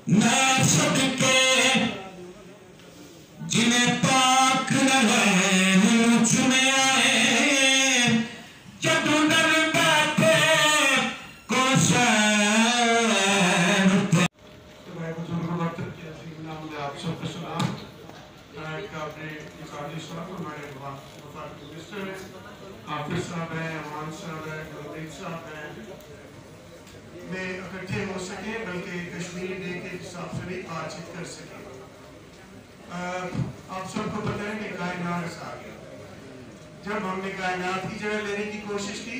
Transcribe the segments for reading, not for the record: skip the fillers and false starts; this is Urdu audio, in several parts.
میں صدقے جنہیں پاک رہے مجھ میں آئے جدو در بیٹھے کو شہر تھے. میں بزرگ وقت کی عظیم نام دے آپ سب کو سلام. کہ آپ نے اقادی صاحب ہمارے وفاقی منسٹر ہیں، حافظ صاحب ہیں، امان صاحب ہیں، گلدیت صاحب ہیں. میں اکٹھے ہو سکے بلکہ کشمیر ڈے کے حساب سے بھی بات چیت کر سکے. آپ سب کو پتہ ہے کہ کائنات آ گیا. جب ہم نے کائنات کی جگہ لینے کی کوشش کی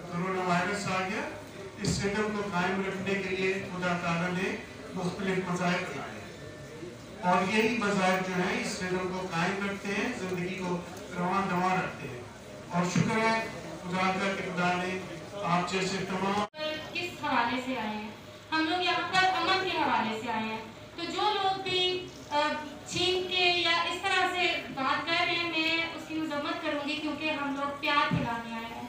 کرونا وائرس آ گیا. اس سسٹم کو قائم رکھنے کے لیے خدا تعالیٰ نے مختلف مذاہب بنائے اور یہی مذاہب جو ہیں اس سسٹم کو قائم رکھتے ہیں، زندگی کو رواں دواں رکھتے ہیں. اور شکر ہے خدا کا کہ خدا نے آپ جیسے تمام کس حوالے سے آئے ہیں. ہم لوگ یہاں پر امن کے حوالے سے آئے ہیں. تو جو لوگ بھی چھین کے یا اس طرح سے بات کر رہے ہیں میں اس کی مذمت کروں گی، کیونکہ ہم لوگ پیار پھیلانے آئے ہیں،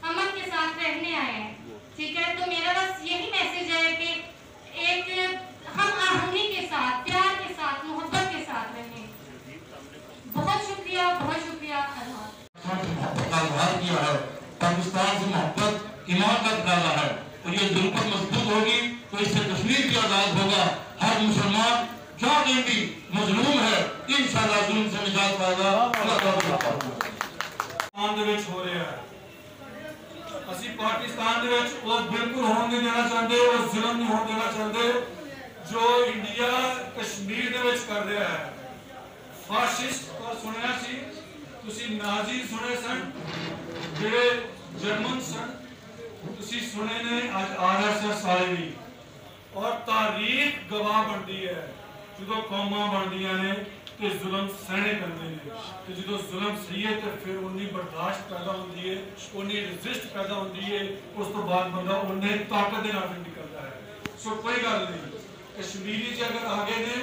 امن کے ساتھ رہنے آئے ہیں. ٹھیک ہے، تو میرا بس یہی میسج ہے کہ ایک ہم آہنگی کے ساتھ، پیار کے ساتھ، محبت کے ساتھ رہیں. بہت شکریہ، بہت شکریہ. محبت کا اظہار کیا ہے، پاکستان سے محبت ایمان کا ڈالا ہے اور یہ ضرورت مضبوط ہوگی تو اس سے کشمیر بھی آزاد ہوگا. ہر مسلمان جہاں کہیں بھی مظلوم ہے انشاءاللہ ظلم سے نجات پائے گا. پاکستان دے وچ ہو رہا ہے. اسی پاکستان دے وچ وہ بالکل ہون نہیں دینا چاہتے، وہ ظلم نہیں ہون دینا چاہتے جو انڈیا کشمیر دے وچ کر رہا ہے. فاشسٹ اور سنیا سی تسی نازی سنے سن جڑے جرمن سن، تسی سنے نے آج RSS آئے بھی. اور تاریخ گواہ بندی ہے جدو قوماں بندیاں نے کہ ظلم سہنے کرنے نے، کہ جدو ظلم سہیے تو پھر انہی برداشت پیدا ہوندی ہے، انہی رزسٹ پیدا ہوندی ہے. اس تو بعد بندہ انہیں طاقت دے نافذ نکلتا ہے. سو کوئی گل نہیں، کشمیری جے اگر آگے نے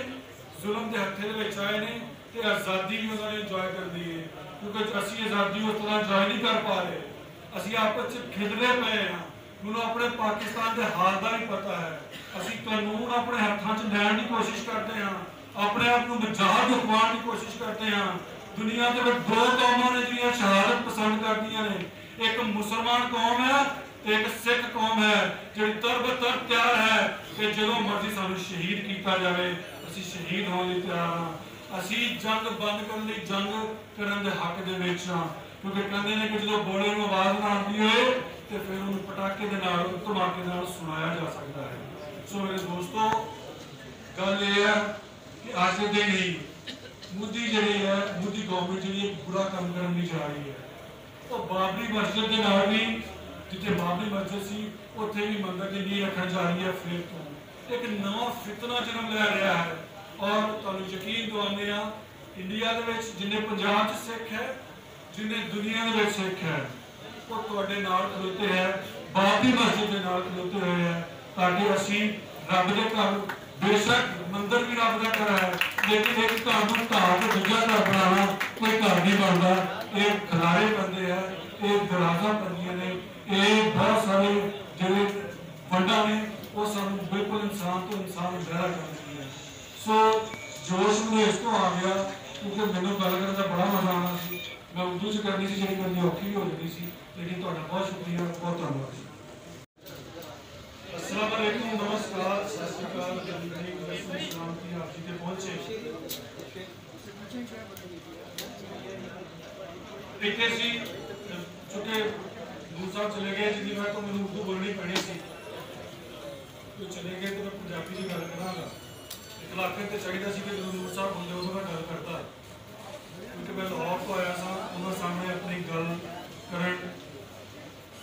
ظلم دے ہتھے دے وچ آئے نے تے آزادی بھی انہوں نے انجوائے کر دی ہے. کیونکہ اسی آزادی اس طرح انجوائے نہیں کر پا رہے. اسی آپس سے کھدرے پے ہیں، انہوں اپنے پاکستان دے حال دا نہیں پتا ہے. اسی قانون اپنے ہاتھاں چ لین کی کوشش کرتے ہیں، اپنے آپ کو مجاہد حکمان کی کوشش کرتے ہیں. دنیا کے دو قوموں نے جنہیں شہادت پسند کردیاں نے، ایک مسلمان قوم ہے ایک سکھ قوم ہے جڑی تر بتر تیار ہے کہ جدوں مرضی سانو شہید کیتا جائے اسی شہید ہونے تیار ہاں. اسی جنگ بند کرنے جنگ کرنے دے حق دے وچ ہاں. کیونکہ کہندے نے کہ جدوں بولے نوں آواز نہ آندی ہوئے تے پھر انہوں پٹاکے دے نال دھماکے نال سنایا جا سکتا ہے. سو میرے دوستو گل یہ ہے کہ آج کے دن ہی مودی جڑی ہے مودی گورنمنٹ جڑی ایک برا کام کرنے جا رہی ہے. تو بابری مسجد کے نال بھی جتنے بابری مسجد سی اتنے بھی مندر کی نیو رکھنے جا رہی ہے. پھر تو ایک نواں فتنہ جنم لے رہا ہے. اور تمہیں یقین دوانے ہیں انڈیا دے وچ جنہیں پنجاب چ سکھ ہے جنہیں دنیا دے وچ سکھ ہے وہ تواڈے نال کھلوتے ہیں، بابری مسجد کے نال کھلوتے ہوئے ہیں تاکہ اسی رب دے گھر بے شک مندر بھی رب دا گھر ہے لیکن ایک گھر نوں ڈھا کے دوجا گھر بنانا کوئی گھر نہیں بنتا. یہ کھلارے بندے ہیں، یہ درازاں بندیاں نے، یہ بہت سارے جڑے فنڈا نے وہ سانو بالکل انسان تو انسان زہرا کر دیتی ہے. سو جوش مجھے اس کو آ گیا کیونکہ مینوں گل کرنے کا بڑا مزہ آنا سی. میں اردو چ کرنی سی جڑی کرنی اوکھی بھی ہو جاتی سی لیکن تہاڈا بہت شکریہ، بہت دھنیواد. السلام علیکم، نمسکار، ست شری اکال. سلامتی آپ جی کے پہنچے دیکھے سی چونکہ نور صاحب چلے گئے جن میں تو مجھے اردو بولنی پڑی سی تو چلے گئے تو میں پنجابی کی گل کرا گا. اخلاقیت تو چاہیے سی کہ جب نور صاحب ہوندے ادو میں گل کرتا کیونکہ میں لاہور تو آیا سا انہوں سامنے اپنی گل کرن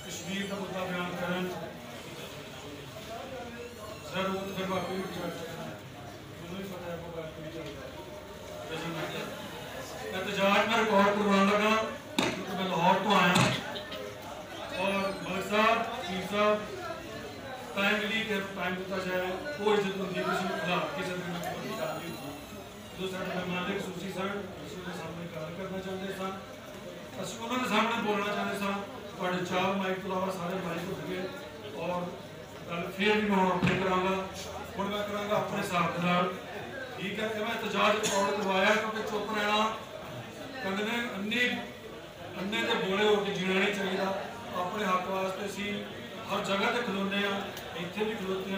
کشمیر کا مدعا بیان کرن ضرورت پھر باقی بھی چل سکتا ہے. مجھے بھی پتہ ہے وہ بات نہیں چلتا. احتجاج میں ریکارڈ کروانے لگا کیونکہ میں لاہور تو آیا اور ملک صاحب پیر صاحب ٹائم ملی کہ ٹائم دیتا جائے وہ عزت ہوتی ہے کسی کو خدا کسی دن میں کوئی جاتی ہوتی. جو سارے مہمان خصوصی سن اسی کے سامنے گل کرنا چاہتے سن، اسی انہوں نے سامنے بولنا چاہتے سن. تھوڑے چار مائک تو علاوہ سارے مائک ہو گئے اور گل پھر بھی میں اپنے کراں گا. ਹੁਣ ਮੈਂ ਕਰਾਂਗਾ ਆਪਣੇ ਹਿਸਾਬ ਦੇ ਨਾਲ। ਠੀਕ ਹੈ, ਮੈਂ ਇਤਜਾਜ ਰਿਕਾਰਡ ਕਰਵਾਇਆ ਕਿਉਂਕਿ ਚੁੱਪ ਰਹਿਣਾ ਕਹਿੰਦੇ ਨੇ ਅੰਨੇ ਤੇ ਬੋਲੇ ਹੋ ਕੇ ਜੀਣਾ ਨਹੀਂ ਚਾਹੀਦਾ। ਆਪਣੇ ਹੱਕ ਵਾਸਤੇ ਅਸੀਂ ਹਰ ਜਗ੍ਹਾ ਤੇ ਖਲੋਨੇ ਆ, ਇੱਥੇ ਵੀ ਖਲੋਤੇ ਆ,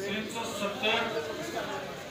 370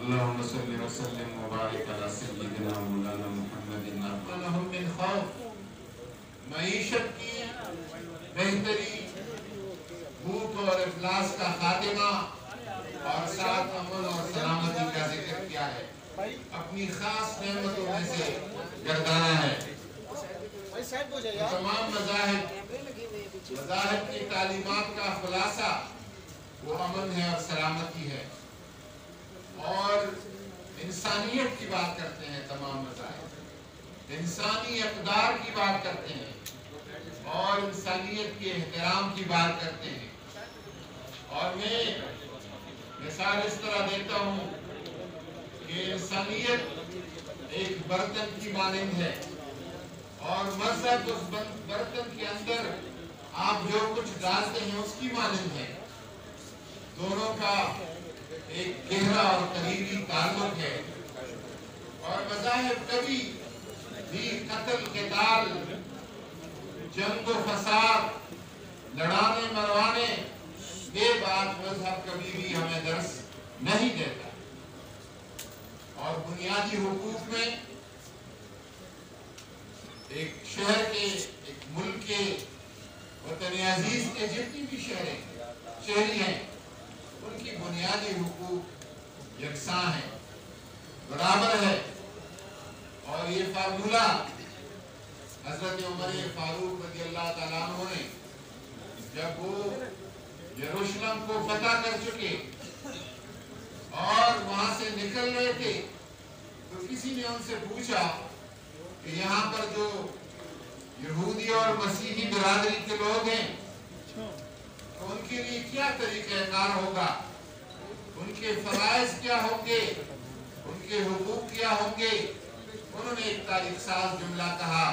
اللهم صل وسلم وبارك على سيدنا مولانا محمد لهم من خوف معیشت کی بہتری، بھوک اور افلاس کا خاتمہ اور ساتھ امن اور سلامتی کا ذکر کیا ہے، اپنی خاص نعمتوں میں سے گردانا ہے۔ تمام مذاہب کی تعلیمات کا خلاصہ وہ امن ہے اور سلامتی ہے، اور انسانیت کی بات کرتے ہیں۔ تمام مذاہب انسانی اقدار کی بات کرتے ہیں اور انسانیت کے احترام کی بات کرتے ہیں۔ اور میں مثال اس طرح دیتا ہوں کہ انسانیت ایک برتن کی مانند ہے اور مذہب اس برتن کے اندر آپ جو کچھ ڈالتے ہیں اس کی مانند ہے۔ دونوں کا ایک گہرا اور قریبی تعلق ہے، اور مذاہب کبھی بھی قتل قتال، جنگ و فساد، لڑانے مروانے یہ بات مذہب کبھی بھی ہمیں درس نہیں دیتا۔ اور بنیادی حقوق میں ایک شہر کے، ایک ملک کے، وطن عزیز کے جتنی بھی شہری ہیں ان کی بنیادی حقوق یکساں ہیں، برابر ہے۔ اور یہ فارمولہ حضرت عمر فاروق رضی اللہ تعالیٰ عنہ نے جب وہ یروشلم کو فتح کر چکے اور وہاں سے نکل رہے تھے تو کسی نے ان سے پوچھا کہ یہاں پر جو یہودی اور مسیحی برادری کے لوگ ہیں تو ان کے لیے کیا طریقہ کار ہوگا، ان کے فرائض کیا ہوں گے، ان کے حقوق کیا ہوں گے؟ انہوں نے ایک تاریخ ساز جملہ کہا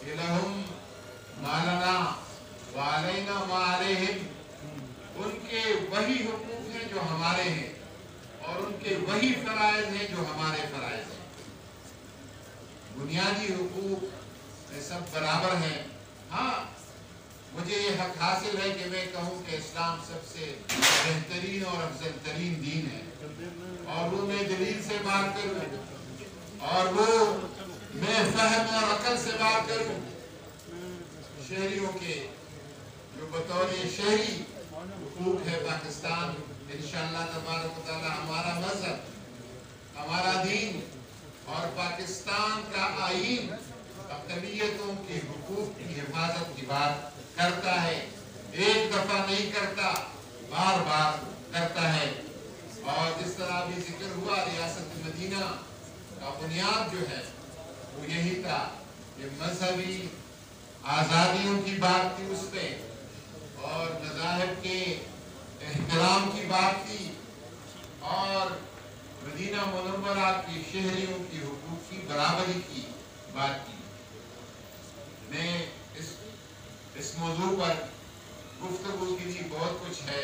کہ لہم ما لنا وعلینا ما علیہم، ان کے وہی حقوق ہیں جو ہمارے ہیں اور ان کے وہی فرائض ہیں جو ہمارے فرائض ہیں۔ بنیادی حقوق میں سب برابر ہیں۔ ہاں، مجھے یہ حق حاصل ہے کہ میں کہوں کہ اسلام سب سے بہترین اور افضل ترین دین ہے، اور وہ میں دلیل سے بات کروں اور وہ میں فہم اور عقل سے بات کروں۔ شہریوں کے جو بطور شہری حقوق ہے پاکستان، انشاءاللہ تبارک و تعالی ہمارا مذہب، ہمارا دین اور پاکستان کا آئین اقلیتوں کے حقوق کی حفاظت کی بات کرتا ہے، ایک دفعہ نہیں کرتا، بار بار کرتا ہے۔ اور جس طرح بھی ذکر ہوا ریاست مدینہ کا بنیاد جو ہے وہ یہی تھا کہ مذہبی آزادیوں کی بات تھی اس پہ، اور مذاہب کے احترام کی بات تھی، اور مدینہ منورہ کی شہریوں کی حقوق کی برابری کی بات کی۔ میں اس موضوع پر گفتگو کے لیے بہت کچھ ہے،